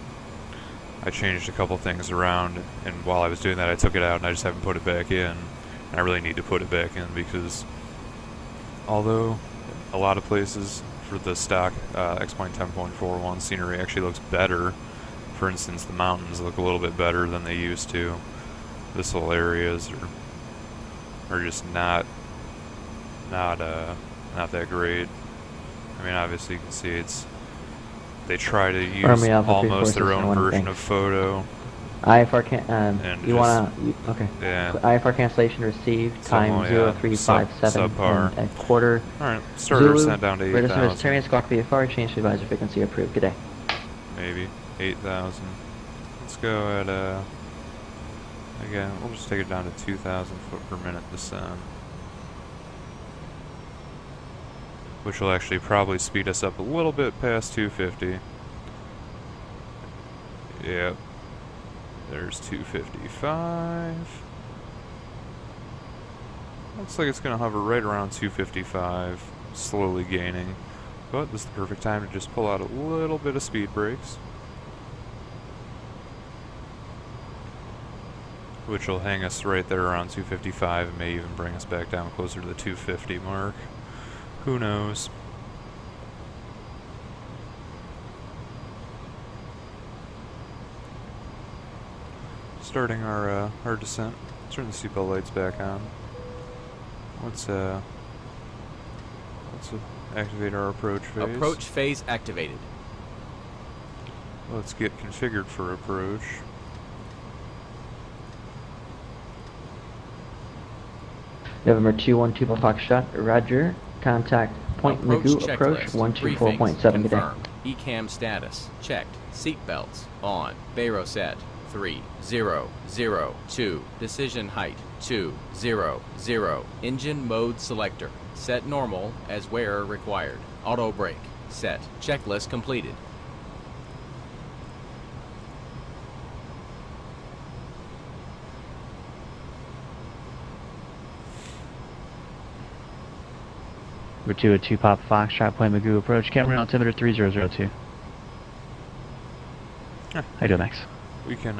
S1: changed a couple things around, and while I was doing that, I took it out and I just haven't put it back in. And I really need to put it back in because although a lot of places for the stock X-Plane 10.41 scenery actually looks better. For instance, the mountains look a little bit better than they used to. This whole areas are just not that great. I mean, obviously you can see they try to use almost their own version of photo.
S10: IFR okay.
S1: Yeah.
S10: IFR cancellation received, time 0357
S1: subpar.
S10: and a quarter.
S1: Alright, start our descent down to 8,000.
S10: Vegetarian Squawk VFR, change to advisor frequency approved. Good day.
S1: Maybe 8,000. Let's go at again, we'll just take it down to 2,000 foot per minute descent, which will actually probably speed us up a little bit past 250. Yep. There's 255. Looks like it's going to hover right around 255, slowly gaining. But this is the perfect time to just pull out a little bit of speed brakes, which will hang us right there around 255 and may even bring us back down closer to the 250 mark. Who knows? Starting our descent. Turn the seatbelt lights back on. Let's activate our approach phase.
S6: Approach phase activated.
S1: Let's get configured for approach.
S10: November 212 Foxtrot, Roger. Contact Point Magoo approach 124.7 today.
S6: ECAM status checked. Seatbelts on. Bayro set 3002. Decision height 200. Engine mode selector set normal as where required. Auto brake set. Checklist completed.
S11: Number 202 Pop Foxtrot, Point Magoo approach, camera altimeter 3002. How you doing, Max?
S1: We can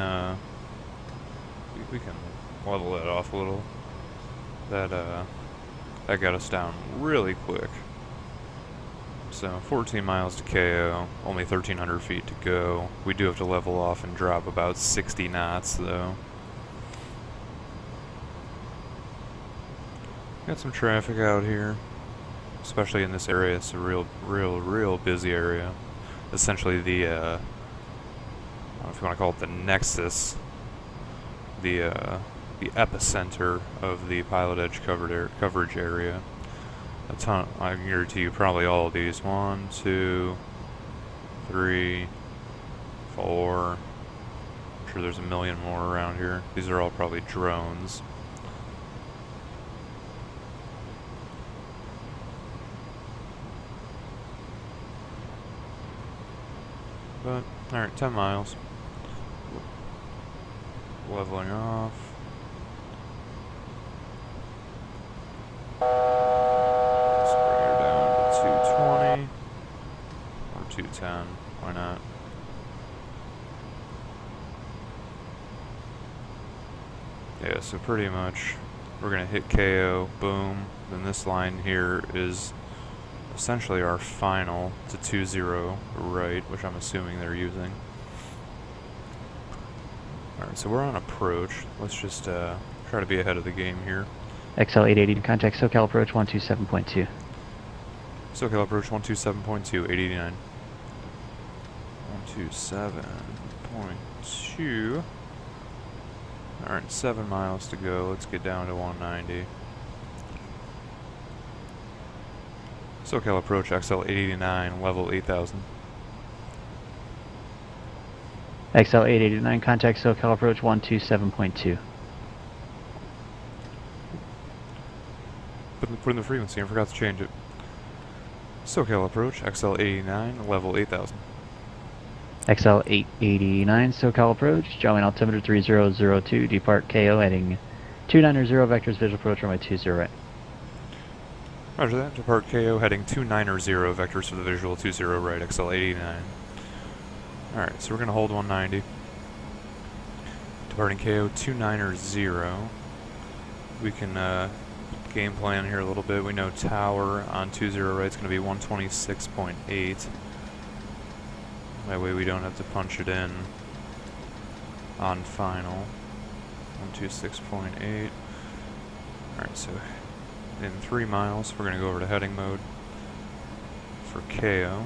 S1: level that off a little. That got us down really quick. So 14 miles to KO, only 1,300 feet to go. We do have to level off and drop about 60 knots though. Got some traffic out here, especially in this area. It's a real busy area. Essentially the, I don't know if you want to call it the nexus, the epicenter of the Pilotedge coverage area. A ton, I guarantee you probably all of these. 1, 2, 3, 4. I'm sure there's a million more around here. These are all probably drones. But, alright, 10 miles. Leveling off. Let's bring her down to 220. Or 210. Why not? Yeah, so pretty much we're going to hit KO, boom. Then this line here is essentially our final to 20 right, which I'm assuming they're using. Alright, so we're on approach. Let's just try to be ahead of the game here.
S11: XL 880 to contact SoCal approach 127.2.
S1: SoCal approach 127.2, 889. 127.2. Alright, 7 miles to go. Let's get down to 190. SoCal approach XL 889, level 8,000.
S11: XL 889, contact SoCal approach 127.2.
S1: Put in the frequency, I forgot to change it. SoCal approach XL 889, level 8,000.
S11: XL 889, SoCal approach, Jolene altimeter 3002, depart KO heading 290 vectors, visual approach runway 20 right.
S1: Roger that, depart KO heading 290 vectors for the visual 20 right, XL 889. Alright, so we're going to hold 190. Departing KO 290. We can game plan here a little bit. We know tower on 20 right is going to be 126.8. That way we don't have to punch it in on final. 126.8. Alright, so in 3 miles we're going to go over to heading mode for KO.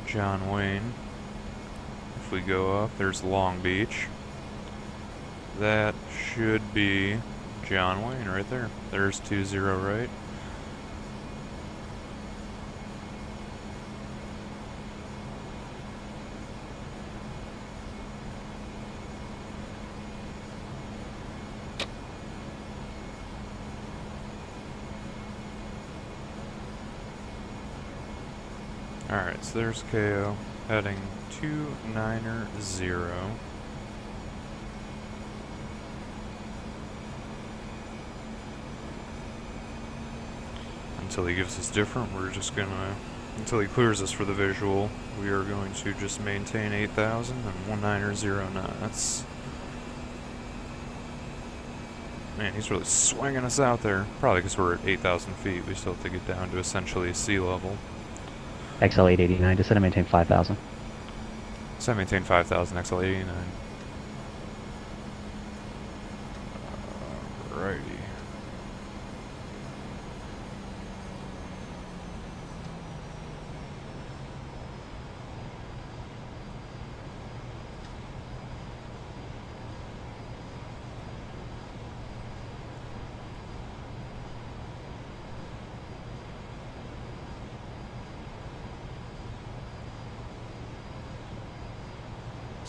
S1: John Wayne. If we go up, there's Long Beach. That should be John Wayne right there. There's 20 right. Alright, so there's KO heading 290. Until he gives us different, we're just gonna, until he clears us for the visual, we are going to just maintain 8,000 and 190 knots. Man, he's really swinging us out there. Probably because we're at 8,000 feet. We still have to get down to essentially sea level.
S11: XL 889, descend and maintain 5,000.
S1: So I maintain 5,000, XL 889. Alrighty.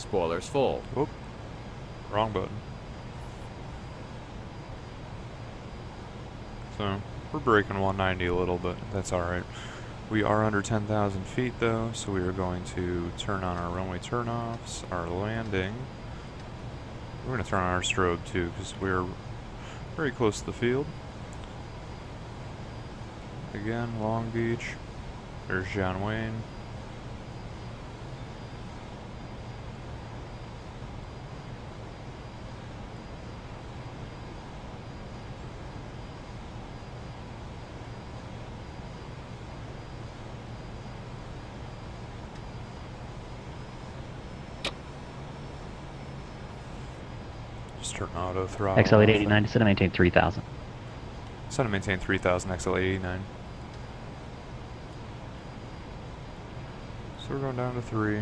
S6: Spoilers full.
S1: Whoop. Wrong button. So, we're breaking 190 a little, but that's alright. We are under 10,000 feet though, so we are going to turn on our runway turnoffs, our landing. We're going to turn on our strobe too, because we're very close to the field. Again, Long Beach. There's John Wayne. Just turn auto throttle.
S11: XL889 to set and maintain 3,000.
S1: Set and maintain 3,000 XL889. So we're going down to 3.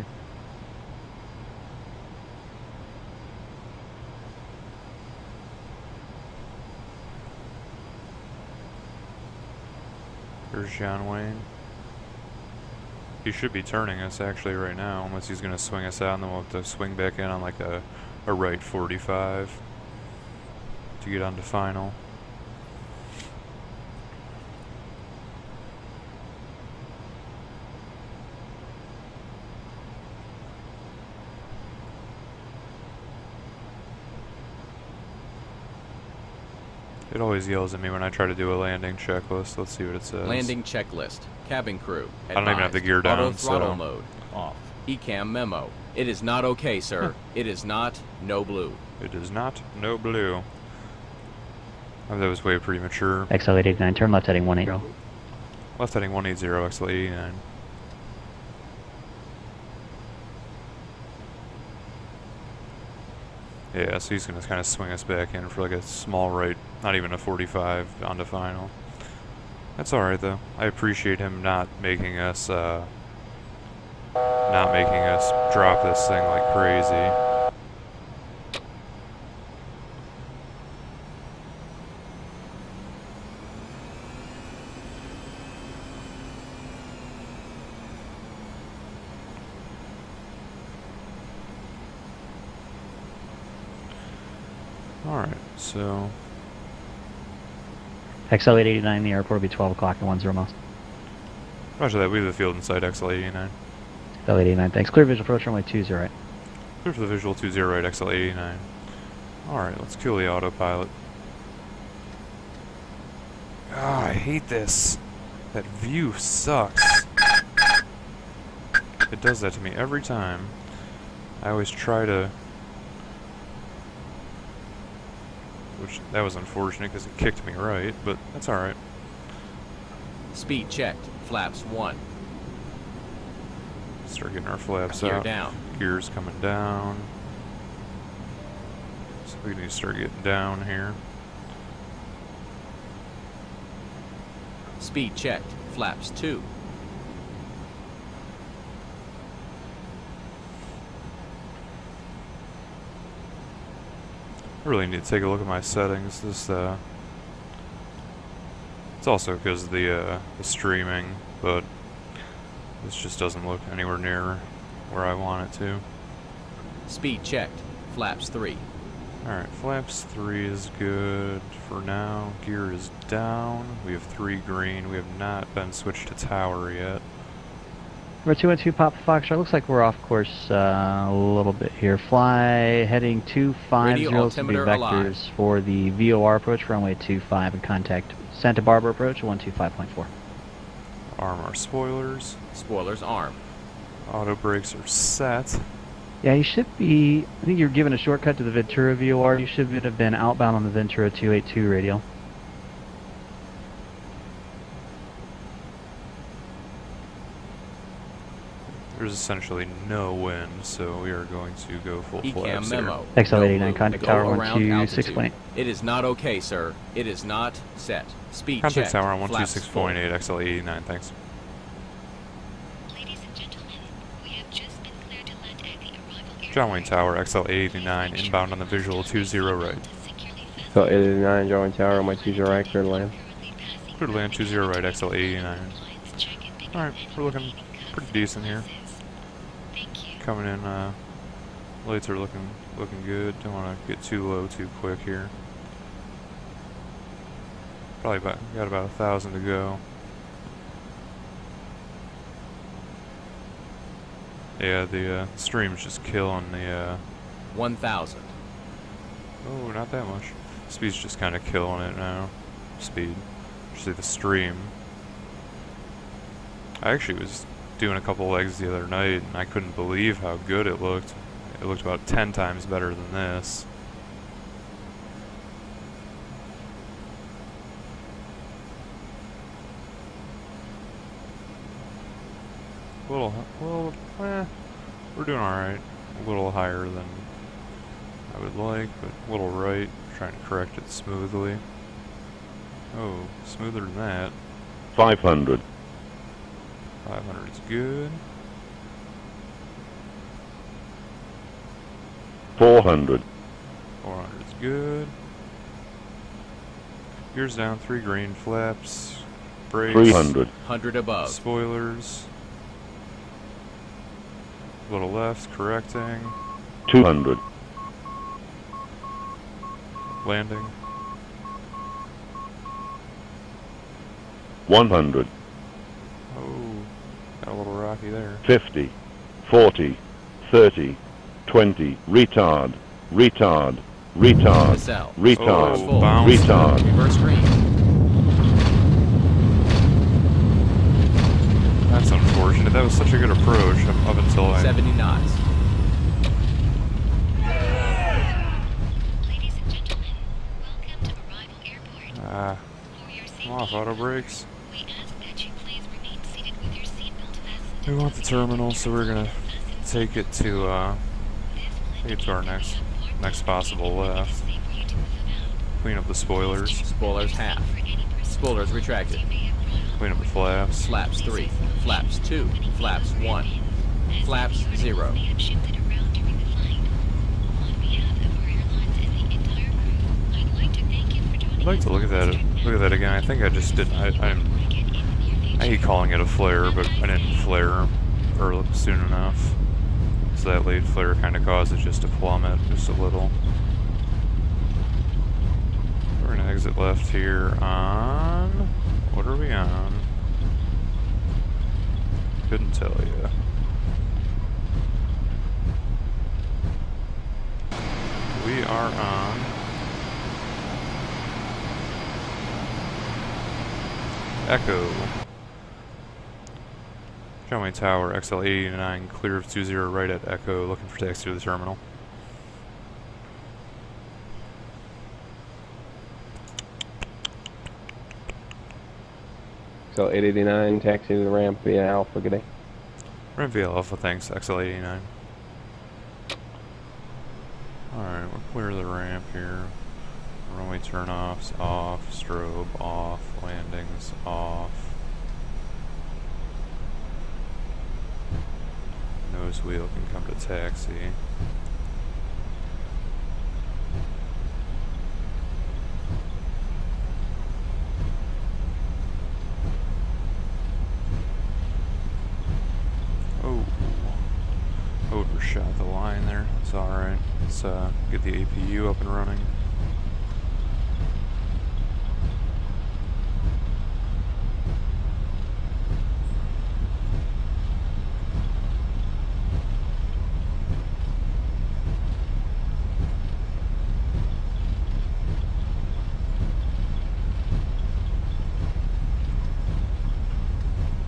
S1: There's John Wayne. He should be turning us actually right now, unless he's going to swing us out, and then we'll have to swing back in on like a right 45 to get onto final. It always yells at me when I try to do a landing checklist. Let's see what it says.
S6: Landing checklist. Cabin crew.
S1: I don't even have the gear down.
S6: Auto throttle
S1: so.
S6: mode. Off. ECAM memo. It is not okay, sir. It is not no blue.
S1: It is not no blue. Oh, that was way premature.
S11: XL889, turn left heading 180.
S1: Left heading 180, XL89. Yeah, so he's going to kind of swing us back in for like a small right, not even a 45 onto final. That's alright though. I appreciate him not making us drop this thing like crazy. Alright, so
S11: XL889, the airport will be 12 o'clock and 10 miles.
S1: Roger that, we have the field inside XL889.
S11: XL889, thanks. Clear visual approach runway 20 right.
S1: Clear for the visual 20 right, XL889. Alright, let's kill the autopilot. Ah, I hate this. That view sucks. It does that to me every time. I always try to... Which, that was unfortunate because it kicked me right, but that's alright.
S6: Speed checked. Flaps 1.
S1: Start getting our flaps
S6: Gear
S1: out.
S6: down.
S1: Gears coming down. So we need to start getting down here.
S6: Speed checked. Flaps 2.
S1: I really need to take a look at my settings. This, it's also because of the streaming, but this just doesn't look anywhere near where I want it to.
S6: Speed checked. Flaps 3.
S1: Alright, flaps 3 is good for now. Gear is down. We have 3 green. We have not been switched to tower yet.
S11: Number 212 Papa Foxtrot, looks like we're off course a little bit here. Fly heading 250 to be vectors alive. For the VOR approach, runway 25, and contact Santa Barbara approach, 125.4.
S1: Arm our spoilers.
S6: Spoilers armed.
S1: Auto brakes are set.
S11: Yeah, you should be, I think you're given a shortcut to the Ventura VOR. You should have been outbound on the Ventura 282 radial.
S1: There's essentially no wind, so we are going to go full flaps
S6: memo.
S11: XL889, contact tower 126.8.
S6: It is not okay, sir. It is not set. Speed
S1: contact
S6: check.
S1: tower on 126.8, XL889, thanks.
S3: Ladies and gentlemen, we have just been cleared to land at the arrival area.
S1: John Wayne Tower, XL889, inbound on the visual 20 right.
S4: XL889, John Wayne Tower, my 20 right, clear to land.
S1: Clear to land 20 right, XL889. Alright, we're looking pretty decent here. Coming in Lights are looking good. Don't want to get too low too quick here. Probably got about 1,000 to go. Yeah, the stream's just killing the
S6: 1,000.
S1: Oh, not that much. Speed's just kind of killing it now. Speed. Actually, the stream. I actually was doing a couple legs the other night, and I couldn't believe how good it looked. It looked about 10 times better than this. We're doing alright. A little higher than I would like, but a little right. Trying to correct it smoothly. Oh, smoother than that.
S12: 500.
S1: 500 is good.
S12: 400.
S1: 400 is good. Gears down, 3 green, flaps, brakes.
S12: 300.
S6: 100 above.
S1: Spoilers. Little left, correcting.
S12: 200.
S1: Landing.
S12: 100.
S1: Oh, got a little rocky there.
S12: 50. 40. 30. 20. Retard. Retard. Retard. Retard.
S1: Oh,
S12: retard.
S6: Reverse green.
S1: That's unfortunate. That was such a good approach up until I...
S6: 70 knots.
S3: Ladies and gentlemen, welcome to Arrival Airport. For your safety,
S1: I'm off auto brakes.
S3: we ask that you please remain seated with your seatbelt fastened.
S1: We want the terminal, so we're gonna take it to our next possible left. Clean up the spoilers.
S6: Spoilers half. Spoilers retracted.
S1: Clean up the flaps.
S6: Flaps 3. Flaps 2. Flaps 1. Flaps 0.
S1: I'd like to look at that again. I think I just didn't. I hate calling it a flare, but I didn't flare soon enough. So that late flare kind of caused it just to plummet just a little. We're gonna exit left here on... What are we on? Couldn't tell you. We are on... Echo. Runway Tower, XL89, clear of 20 right at Echo, looking for taxi to the terminal.
S4: So 889, taxi to the ramp via Alpha, good day.
S1: Ramp via Alpha, thanks, XL89. Alright, we'll clear the ramp here. Runway turn-offs, off, strobe, off, landings, off. Nose wheel can come to taxi. Oh, overshot the line there. It's alright. Let's get the APU up and running.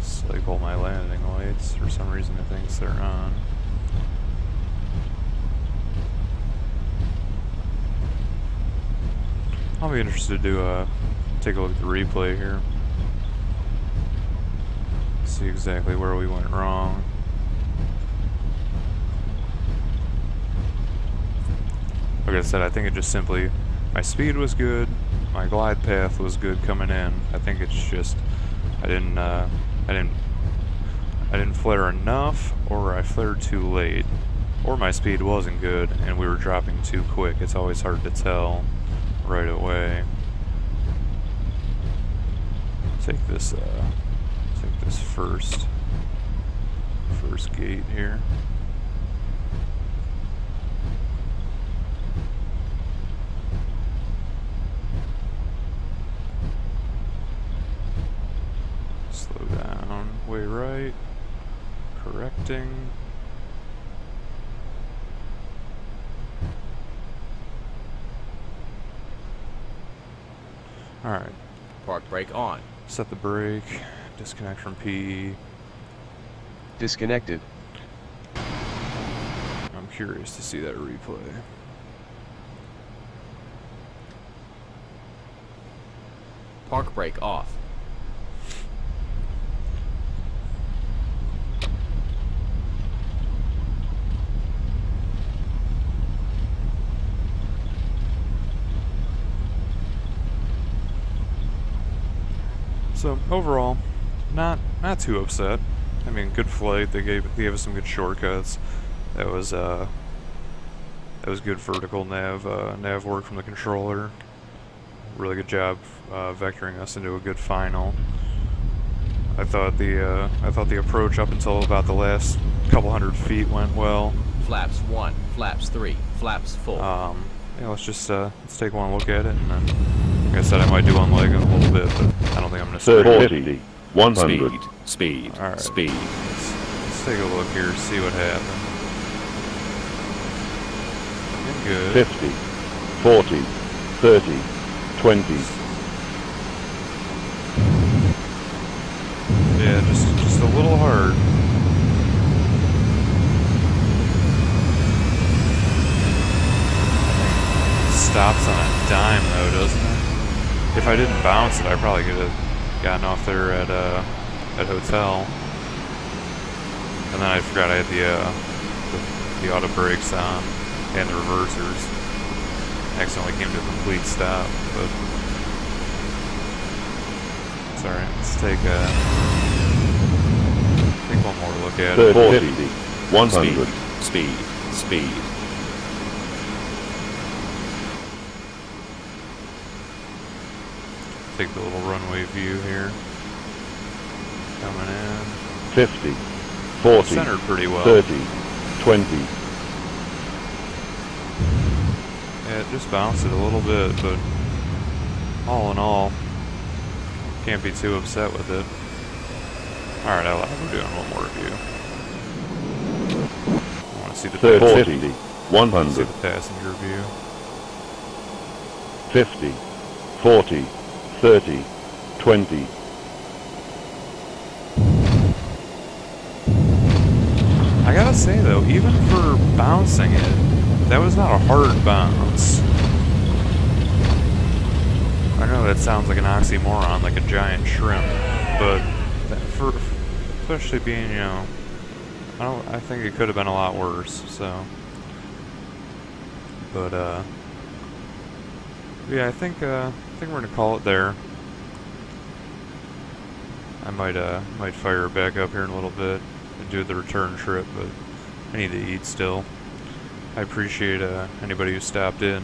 S1: Cycle my landing lights. For some reason it thinks they're on. I'll be interested to take a look at the replay here. See exactly where we went wrong. Like I said, I think it just simply, my speed was good, my glide path was good coming in. I think it's just, I didn't flare enough, or I flared too late, or my speed wasn't good and we were dropping too quick. It's always hard to tell right away. Take this first gate here. Correcting. Alright.
S6: Park brake on.
S1: Set the brake. Disconnect from P.
S2: Disconnected.
S1: I'm curious to see that replay.
S6: Park brake off.
S1: So overall, not too upset. I mean, good flight. They gave us some good shortcuts. That was good vertical nav work from the controller. Really good job vectoring us into a good final. I thought the approach up until about the last couple hundred feet went well.
S6: Flaps 1, flaps 3, flaps full.
S1: Yeah, let's take one look at it, and then, like I said, I might do one leg in a little bit, but I don't think I'm gonna.
S12: 50, 100.
S6: Speed.
S1: All right.
S6: Speed.
S1: Let's take a look here, see what happened. Good.
S12: 50, 40, 30, 20.
S1: Yeah, just a little hard. Stops on a dime though, doesn't it? If I didn't bounce it, I probably could have gotten off there at hotel. And then I forgot I had the auto brakes on and the reversers. Accidentally came to a complete stop, but it's alright. Let's take one more look at it.
S12: 50, 100.
S6: Speed.
S1: Take the little runway view here. Coming in.
S12: 50, 40,
S1: centered pretty well.
S12: 30, 20.
S1: Yeah, it just bounced it a little bit, but all in all, can't be too upset with it. Alright, we're doing one more review. I want to see the
S12: 30, 100.
S1: See the passenger view.
S12: 50, 40, 30, 20.
S1: I gotta say though, even for bouncing it, that was not a hard bounce. I know that sounds like an oxymoron, like a giant shrimp, but for especially being, you know, I think it could have been a lot worse. So, but yeah, I think we're gonna call it there. I might fire it back up here in a little bit and do the return trip, but I need to eat still. I appreciate anybody who stopped in.